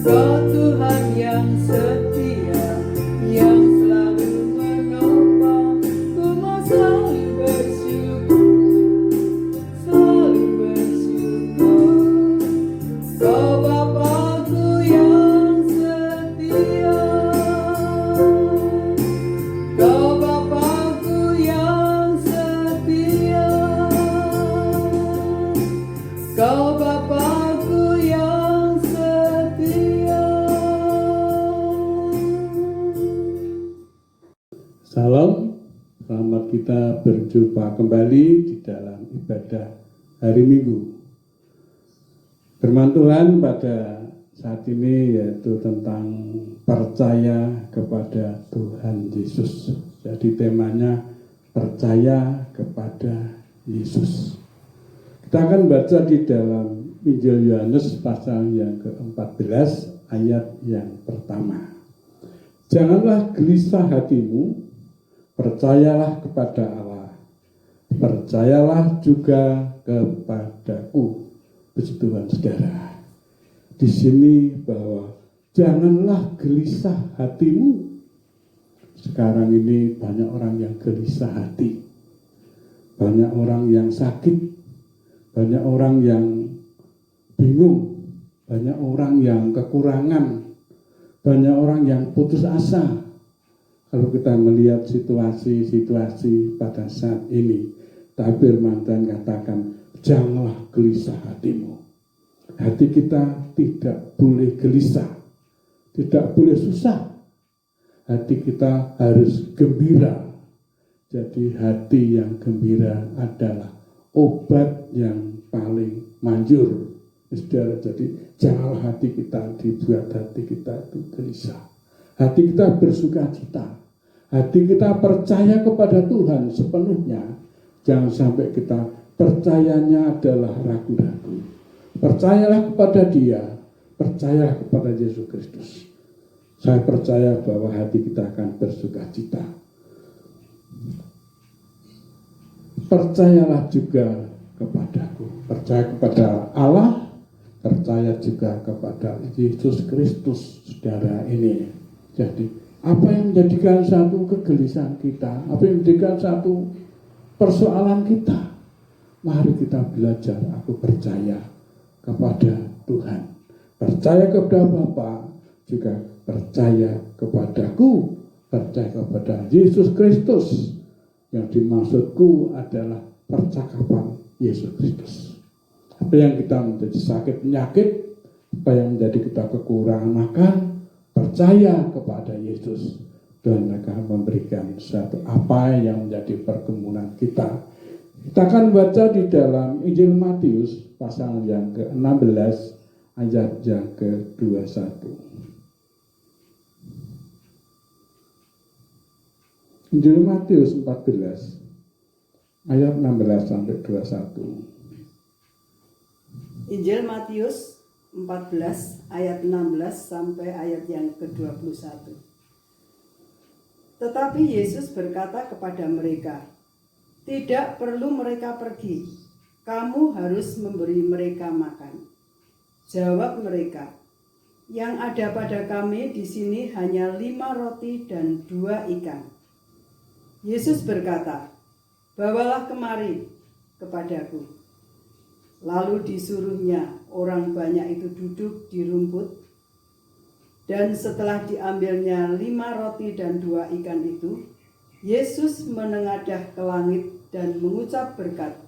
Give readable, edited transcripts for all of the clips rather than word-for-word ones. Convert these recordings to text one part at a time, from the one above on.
Kau Tuhan yang setia, yang selalu menopang. Ku mau selalu bersyukur, selalu bersyukur. Kau Bapa-Ku yang setia, Kau Bapa-Ku yang setia, Kau Bapa-Ku yang setia. Salam, selamat kita berjumpa kembali di dalam ibadah hari Minggu. Firman Tuhan pada saat ini yaitu tentang percaya kepada Tuhan Yesus. Jadi temanya percaya kepada Yesus. Kita akan baca di dalam Injil Yohanes pasal yang ke-14 ayat yang pertama. Janganlah gelisah hatimu, percayalah kepada Allah, percayalah juga kepadaku. Puji Tuhan, saudara. Di sini bahwa janganlah gelisah hatimu. Sekarang ini banyak orang yang gelisah hati, banyak orang yang sakit, banyak orang yang bingung, banyak orang yang kekurangan, banyak orang yang putus asa. Kalau kita melihat situasi-situasi pada saat ini, tabir mantan katakan, janganlah gelisah hatimu. Hati kita tidak boleh gelisah, tidak boleh susah. Hati kita harus gembira. Jadi hati yang gembira adalah obat yang paling manjur. Saudara, jadi janganlah hati kita dibuat hati kita itu gelisah. Hati kita bersuka cita. Hati kita percaya kepada Tuhan sepenuhnya. Jangan sampai kita percayanya adalah ragu-ragu. Percayalah kepada Dia, percayalah kepada Yesus Kristus. Saya percaya bahwa hati kita akan bersuka cita. Percayalah juga kepadaku. Percaya kepada Allah, percaya juga kepada Yesus Kristus, saudara ini. Jadi apa yang menjadikan satu kegelisahan kita, apa yang menjadikan satu persoalan kita, mari kita belajar. Aku percaya kepada Tuhan, percaya kepada Bapa, juga percaya kepadaku, percaya kepada Yesus Kristus. Yang dimaksudku adalah percakapan Yesus Kristus. Apa yang kita menjadi sakit penyakit, apa yang menjadi kita kekurangan makan, percaya kepada Yesus, dan mereka memberikan satu apa yang menjadi pergumulan kita. Kita akan baca di dalam Injil Matius pasal yang ke-16 ayat yang ke-21. Injil Matius 14 ayat 16 sampai 21. Injil Matius 14 ayat 16 sampai ayat yang ke-21. Tetapi Yesus berkata kepada mereka, tidak perlu mereka pergi, kamu harus memberi mereka makan. Jawab mereka, yang ada pada kami di sini hanya 5 roti dan 2 ikan. Yesus berkata, bawalah kemari kepadaku. Lalu disuruhnya orang banyak itu duduk di rumput, dan setelah diambilnya 5 roti dan 2 ikan itu, Yesus menengadah ke langit dan mengucap berkat,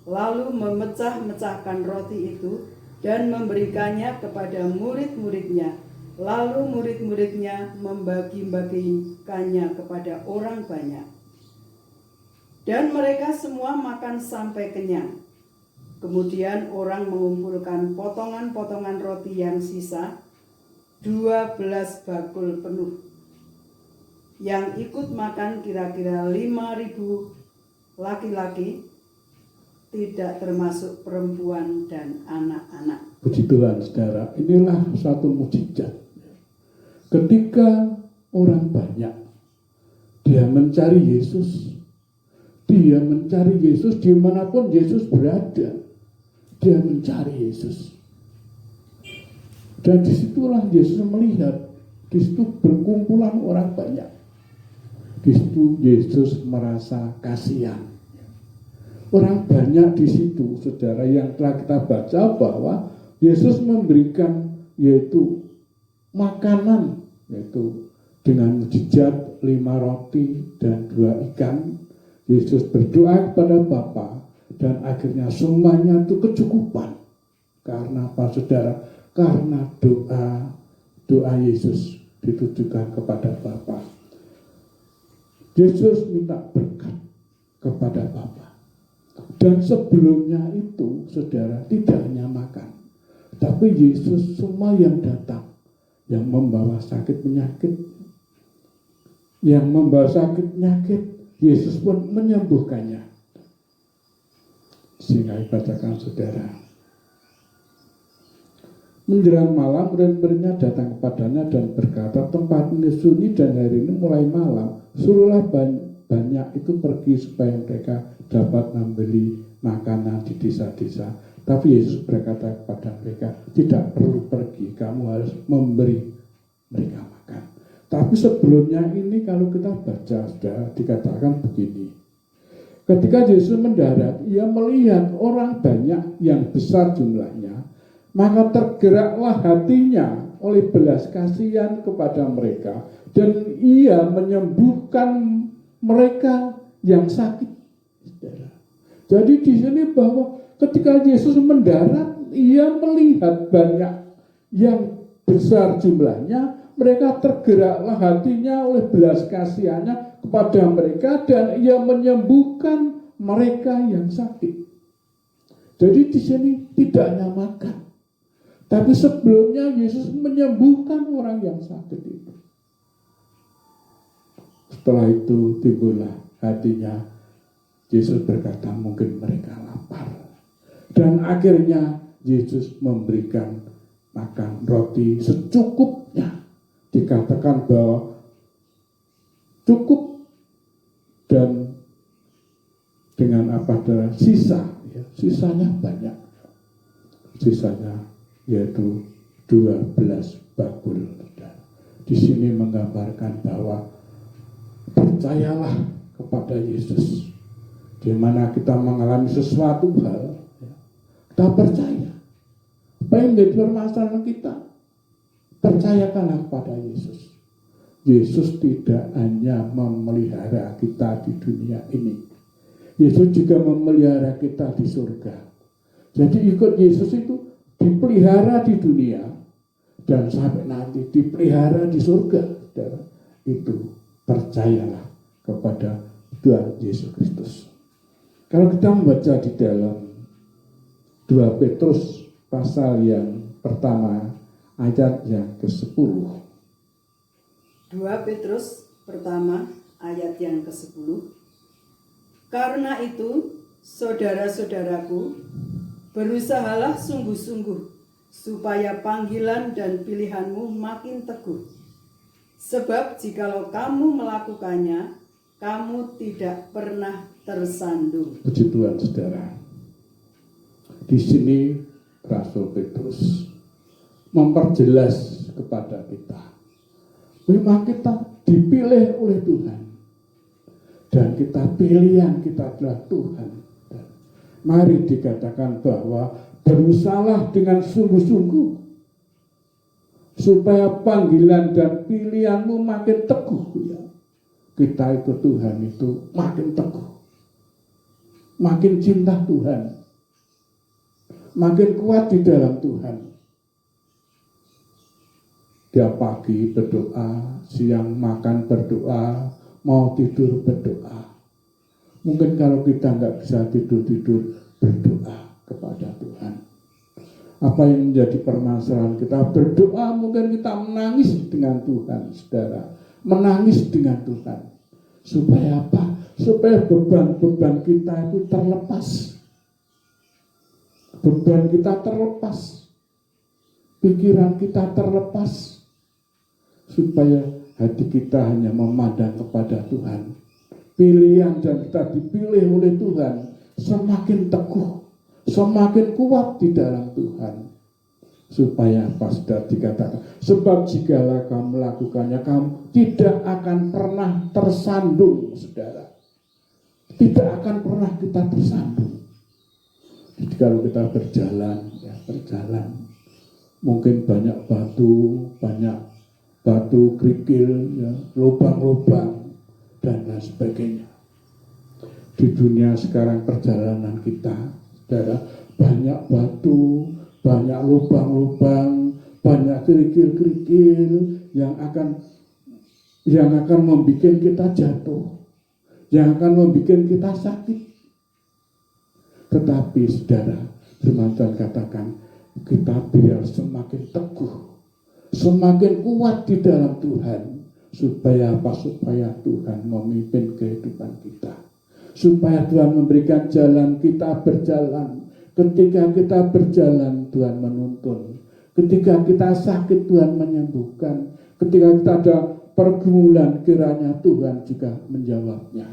lalu memecah-mecahkan roti itu dan memberikannya kepada murid-muridnya, lalu murid-muridnya membagi-bagikannya kepada orang banyak. Dan mereka semua makan sampai kenyang. Kemudian orang mengumpulkan potongan-potongan roti yang sisa, 12 bakul penuh. Yang ikut makan kira-kira 5.000 laki-laki, tidak termasuk perempuan dan anak-anak. Puji Tuhan, saudara, inilah satu mukjizat. Ketika orang banyak, dia mencari Yesus. Dia mencari Yesus dimanapun Yesus berada. Dia mencari Yesus. Dan disitulah Yesus melihat, di situ berkumpulan orang banyak. Di situ Yesus merasa kasihan. Orang banyak di situ, saudara, yang telah kita baca bahwa Yesus memberikan yaitu makanan, yaitu dengan mujizat 5 roti dan 2 ikan. Yesus berdoa kepada Bapa dan akhirnya semuanya itu kecukupan. Karena apa, saudara? Karena doa Yesus ditujukan kepada Bapa. Yesus minta berkat kepada Bapa. Dan sebelumnya itu, saudara, tidak hanya makan, tapi Yesus semua yang datang, yang membawa sakit penyakit, Yesus pun menyembuhkannya. Sehingga dibacakan, saudara, menjelang malam murid-muridnya datang kepadanya dan berkata, tempat ini sunyi dan hari ini mulai malam, suruhlah banyak itu pergi supaya mereka dapat membeli makanan di desa-desa. Tapi Yesus berkata kepada mereka, tidak perlu pergi, kamu harus memberi mereka makan. Tapi sebelumnya ini kalau kita baca, sudah dikatakan begini. Ketika Yesus mendarat, ia melihat orang banyak yang besar jumlahnya, maka tergeraklah hatinya oleh belas kasihan kepada mereka, dan ia menyembuhkan mereka yang sakit. Jadi di sini bahwa ketika Yesus mendarat, ia melihat banyak yang besar jumlahnya, mereka tergeraklah hatinya oleh belas kasihannya kepada mereka, dan ia menyembuhkan mereka yang sakit. Jadi di sini tidak hanya makan, tapi sebelumnya Yesus menyembuhkan orang yang sakit itu. Setelah itu timbullah hatinya, Yesus berkata mungkin mereka lapar. Dan akhirnya Yesus memberikan makan roti secukupnya. Dikatakan bahwa cukup, dan dengan apa, sisanya banyak. Sisanya yaitu 12 bakul. Di sini menggambarkan bahwa percayalah kepada Yesus. Di mana kita mengalami sesuatu hal, kita percaya. Apa yang menjadi permasalahan kita, percayakanlah kepada Yesus. Yesus tidak hanya memelihara kita di dunia ini, Yesus juga memelihara kita di surga. Jadi ikut Yesus itu dipelihara di dunia, dan sampai nanti dipelihara di surga. Itu percayalah kepada Tuhan Yesus Kristus. Kalau kita membaca di dalam 2 Petrus pasal yang pertama ayat yang ke-10. 2 Petrus pertama ayat yang ke-10. Karena itu, saudara-saudaraku, berusahalah sungguh-sungguh supaya panggilan dan pilihanmu makin teguh. Sebab jikalau kamu melakukannya, kamu tidak pernah tersandung. Puji Tuhan, saudara. Di sini Rasul Petrus memperjelas kepada kita, memang kita dipilih oleh Tuhan, dan pilihan kita adalah Tuhan. Mari dikatakan bahwa berusahalah dengan sungguh-sungguh supaya panggilan dan pilihanmu makin teguh. Ya. Kita itu Tuhan itu makin teguh, makin cinta Tuhan, makin kuat di dalam Tuhan. Dia pagi berdoa, siang makan berdoa, mau tidur berdoa. Mungkin kalau kita nggak bisa tidur-tidur, berdoa kepada Tuhan. Apa yang menjadi permasalahan kita, berdoa, mungkin kita menangis dengan Tuhan, saudara. Menangis dengan Tuhan. Supaya apa? Supaya beban-beban kita itu terlepas. Beban kita terlepas. Pikiran kita terlepas. Supaya hati kita hanya memandang kepada Tuhan. Pilihan dan kita dipilih oleh Tuhan semakin teguh, semakin kuat di dalam Tuhan. Supaya apa saudara dikatakan? Sebab jikalau kamu melakukannya, kamu tidak akan pernah tersandung, saudara. Tidak akan pernah kita tersandung. Jadi kalau kita berjalan, mungkin banyak batu kerikil, ya, lubang-lubang dan lain sebagainya. Di dunia sekarang perjalanan kita, saudara, banyak batu, banyak lubang-lubang, banyak kerikil-kerikil yang akan membuat kita jatuh, yang akan membuat kita sakit. Tetapi saudara, firman Tuhan katakan, kita biar semakin teguh, semakin kuat di dalam Tuhan. Supaya apa? Supaya Tuhan memimpin kehidupan kita. Supaya Tuhan memberikan jalan, kita berjalan. Ketika kita berjalan, Tuhan menuntun. Ketika kita sakit, Tuhan menyembuhkan. Ketika kita ada pergumulan, kiranya Tuhan juga menjawabnya.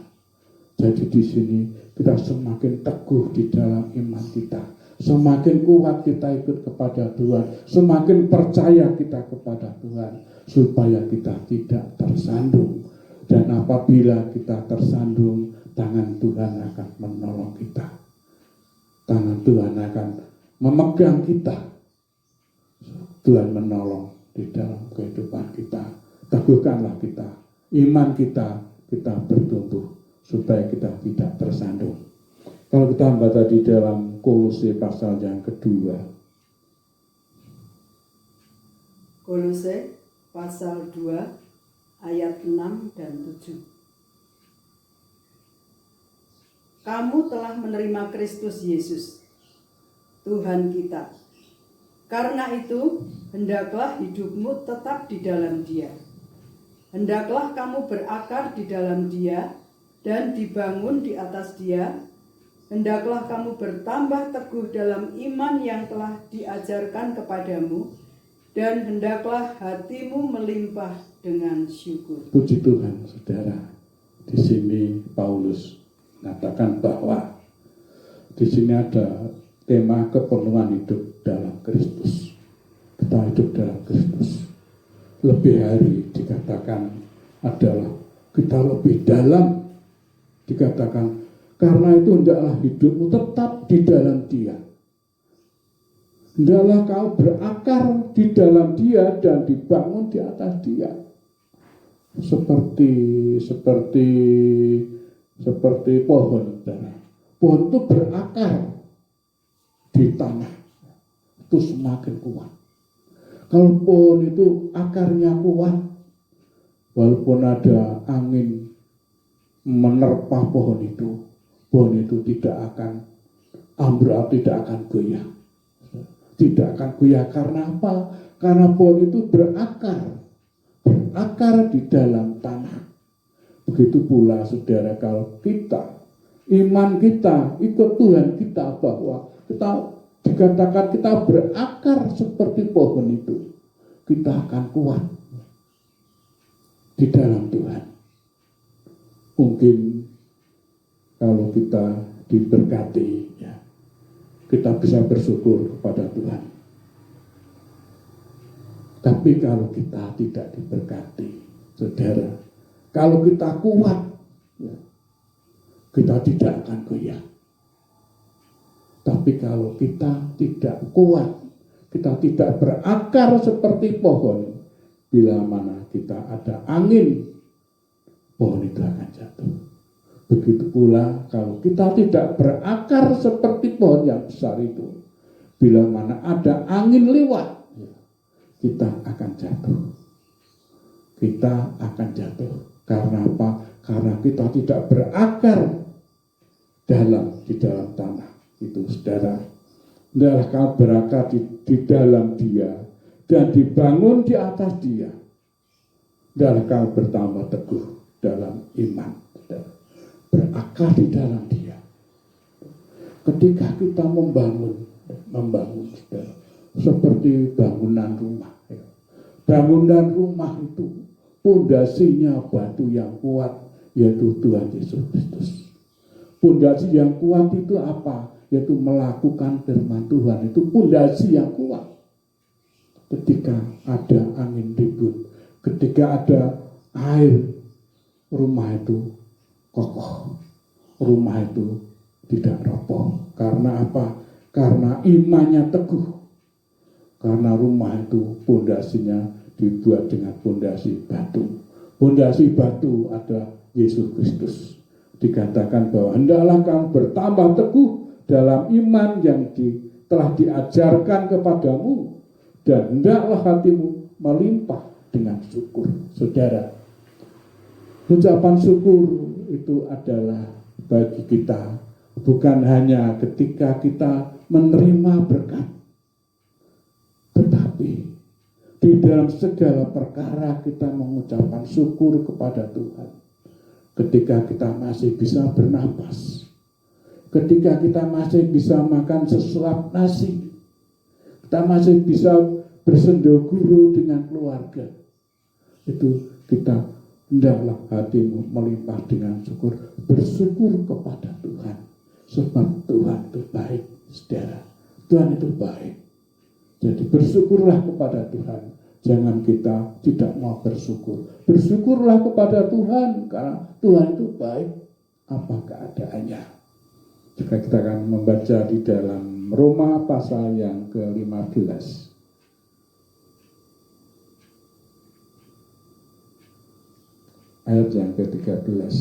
Jadi di sini kita semakin teguh di dalam iman kita. Semakin kuat kita ikut kepada Tuhan. Semakin percaya kita kepada Tuhan. Supaya kita tidak tersandung. Dan apabila kita tersandung, tangan Tuhan akan menolong kita. Tangan Tuhan akan memegang kita. Tuhan menolong di dalam kehidupan kita. Teguhkanlah kita. Iman kita bertumbuh. Supaya kita tidak tersandung. Kalau kita membaca di dalam Kolose pasal yang kedua. Kolose pasal 2 ayat 6 dan 7. Kamu telah menerima Kristus Yesus, Tuhan kita. Karena itu, hendaklah hidupmu tetap di dalam Dia. Hendaklah kamu berakar di dalam Dia dan dibangun di atas Dia. Hendaklah kamu bertambah teguh dalam iman yang telah diajarkan kepadamu, dan hendaklah hatimu melimpah dengan syukur. Puji Tuhan, saudara. Di sini Paulus mengatakan bahwa di sini ada tema kepenuhan hidup dalam Kristus. Kita hidup dalam Kristus. Lebih hari dikatakan adalah kita lebih dalam. Dikatakan karena itu hendaklah hidupmu tetap di dalam Dia. Hendaklah kau berakar di dalam Dia dan dibangun di atas Dia. Seperti pohon. Pohon itu berakar di tanah. Itu semakin kuat. Kalau pohon itu akarnya kuat, walaupun ada angin menerpa pohon itu tidak akan ambruk, tidak akan goyah. Tidak akan goyah karena apa? Karena pohon itu berakar di dalam tanah. Begitu pula saudara, kalau iman kita ikut Tuhan kita, bahwa kita dikatakan kita berakar seperti pohon itu, kita akan kuat di dalam Tuhan. Mungkin kalau kita diberkati, ya, kita bisa bersyukur kepada Tuhan. Tapi kalau kita tidak diberkati, saudara, kalau kita kuat, ya, kita tidak akan goyah. Tapi kalau kita tidak kuat, kita tidak berakar seperti pohon, bila mana kita ada angin, pohon itu akan jatuh. Begitu pula kalau kita tidak berakar seperti pohon yang besar itu, bila mana ada angin lewat, kita akan jatuh. Kita akan jatuh. Karena apa? Karena kita tidak berakar di dalam tanah. Itu saudara. Hendaklah kau berakar di dalam Dia dan dibangun di atas Dia. Hendaklah kau bertambah teguh dalam iman. Saudara. Berakar di dalam Dia. Ketika kita membangun, saudara, seperti bangunan rumah. Bangunan rumah itu pondasinya batu yang kuat, yaitu Tuhan Yesus Kristus. Pondasi yang kuat itu apa? Yaitu melakukan firman Tuhan. Itu pondasi yang kuat. ketika ada angin ribut, ketika ada air, rumah itu kokoh, rumah itu tidak roboh. Karena apa? Karena imannya teguh. Karena rumah itu pondasinya dibuat dengan pondasi batu. Pondasi batu ada Yesus Kristus. Dikatakan bahwa hendaklah kamu bertambah teguh dalam iman yang telah diajarkan kepadamu, dan hendaklah hatimu melimpah dengan syukur. Saudara, ucapan syukur itu adalah bagi kita bukan hanya ketika kita menerima berkat, tetapi di dalam segala perkara kita mengucapkan syukur kepada Tuhan. Ketika kita masih bisa bernapas, ketika kita masih bisa makan sesuap nasi, kita masih bisa bersendoguru dengan keluarga, itu kita hendaklah hatimu melimpah dengan syukur, bersyukur kepada Tuhan, sebab Tuhan itu baik, saudara. Tuhan itu baik. Jadi bersyukurlah kepada Tuhan. Jangan kita tidak mau bersyukur. Bersyukurlah kepada Tuhan, karena Tuhan itu baik apa keadaannya. Jika kita akan membaca di dalam Roma pasal yang ke-15. Ayat yang ke-13.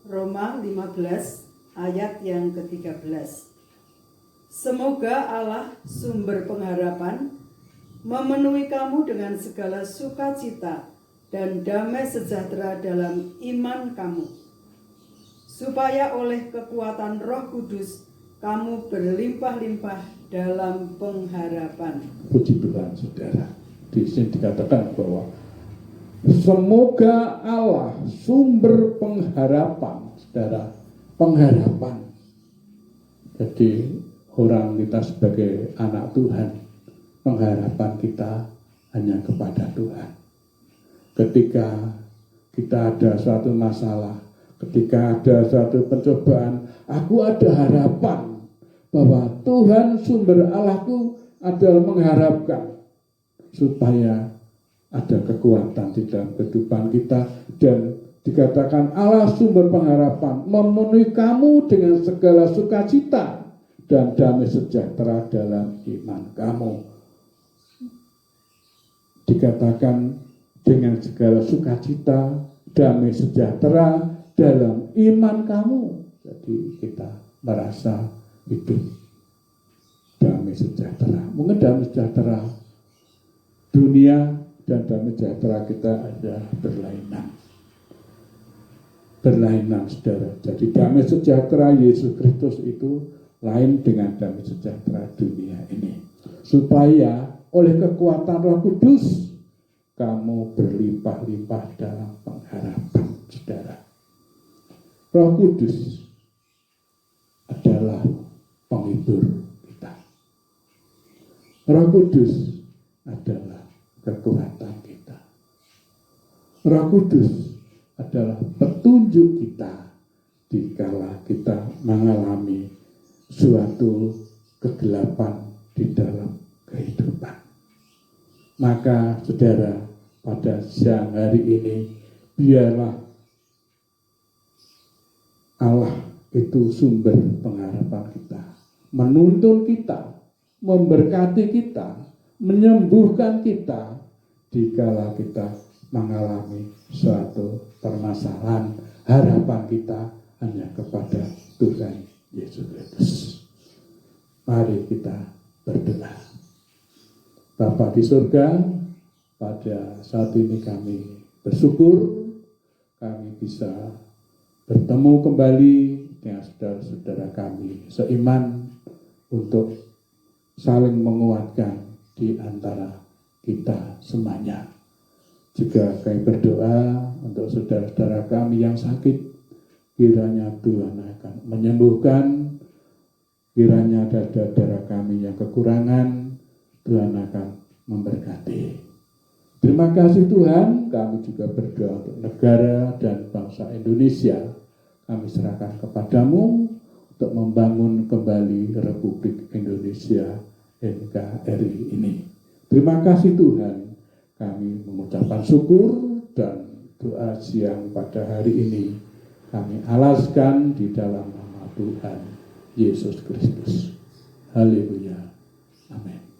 Roma 15 ayat yang ke-13. Semoga Allah sumber pengharapan memenuhi kamu dengan segala sukacita dan damai sejahtera dalam iman kamu, supaya oleh kekuatan Roh Kudus kamu berlimpah-limpah dalam pengharapan. Puji Tuhan, saudara. Di sini dikatakan bahwa semoga Allah sumber pengharapan, saudara, pengharapan. Jadi orang kita sebagai anak Tuhan, pengharapan kita hanya kepada Tuhan. Ketika kita ada suatu masalah, ketika ada suatu pencobaan, aku ada harapan bahwa Tuhan sumber Allahku adalah mengharapkan supaya ada kekuatan di dalam kehidupan kita. Dan dikatakan Allah sumber pengharapan memenuhi kamu dengan segala sukacita dan damai sejahtera dalam iman kamu. Dikatakan dengan segala sukacita, damai sejahtera dalam iman kamu. Jadi kita merasa hidup damai sejahtera. Mungkin damai sejahtera dunia dan damai sejahtera kita ada berlainan. Berlainan, saudara. Jadi damai sejahtera Yesus Kristus itu lain dengan damai sejahtera dunia ini. Supaya oleh kekuatan Roh Kudus kamu berlimpah-limpah dalam pengharapan, saudara. Roh Kudus adalah penghibur kita. Roh Kudus adalah kekuatan kita. Roh Kudus adalah petunjuk kita dikala kita mengalami suatu kegelapan di dalam kehidupan. Maka saudara, pada siang hari ini biarlah Allah itu sumber pengharapan kita, menuntun kita, memberkati kita, menyembuhkan kita dikala kita mengalami suatu permasalahan. Harapan kita hanya kepada Tuhan Yesus Kristus. Mari kita berdoa. Bapa di surga, pada saat ini kami bersyukur kami bisa bertemu kembali dengan saudara-saudara kami seiman untuk saling menguatkan di antara kita semuanya. Juga kami berdoa untuk saudara-saudara kami yang sakit, kiranya Tuhan akan menyembuhkan, kiranya saudara kami yang kekurangan, Tuhan akan memberkati. Terima kasih Tuhan, kami juga berdoa untuk negara dan bangsa Indonesia. Kami serahkan kepadamu untuk membangun kembali Republik Indonesia NKRI ini. Terima kasih Tuhan, kami mengucapkan syukur dan doa siang pada hari ini kami alaskan di dalam nama Tuhan Yesus Kristus. Haleluya. Amin.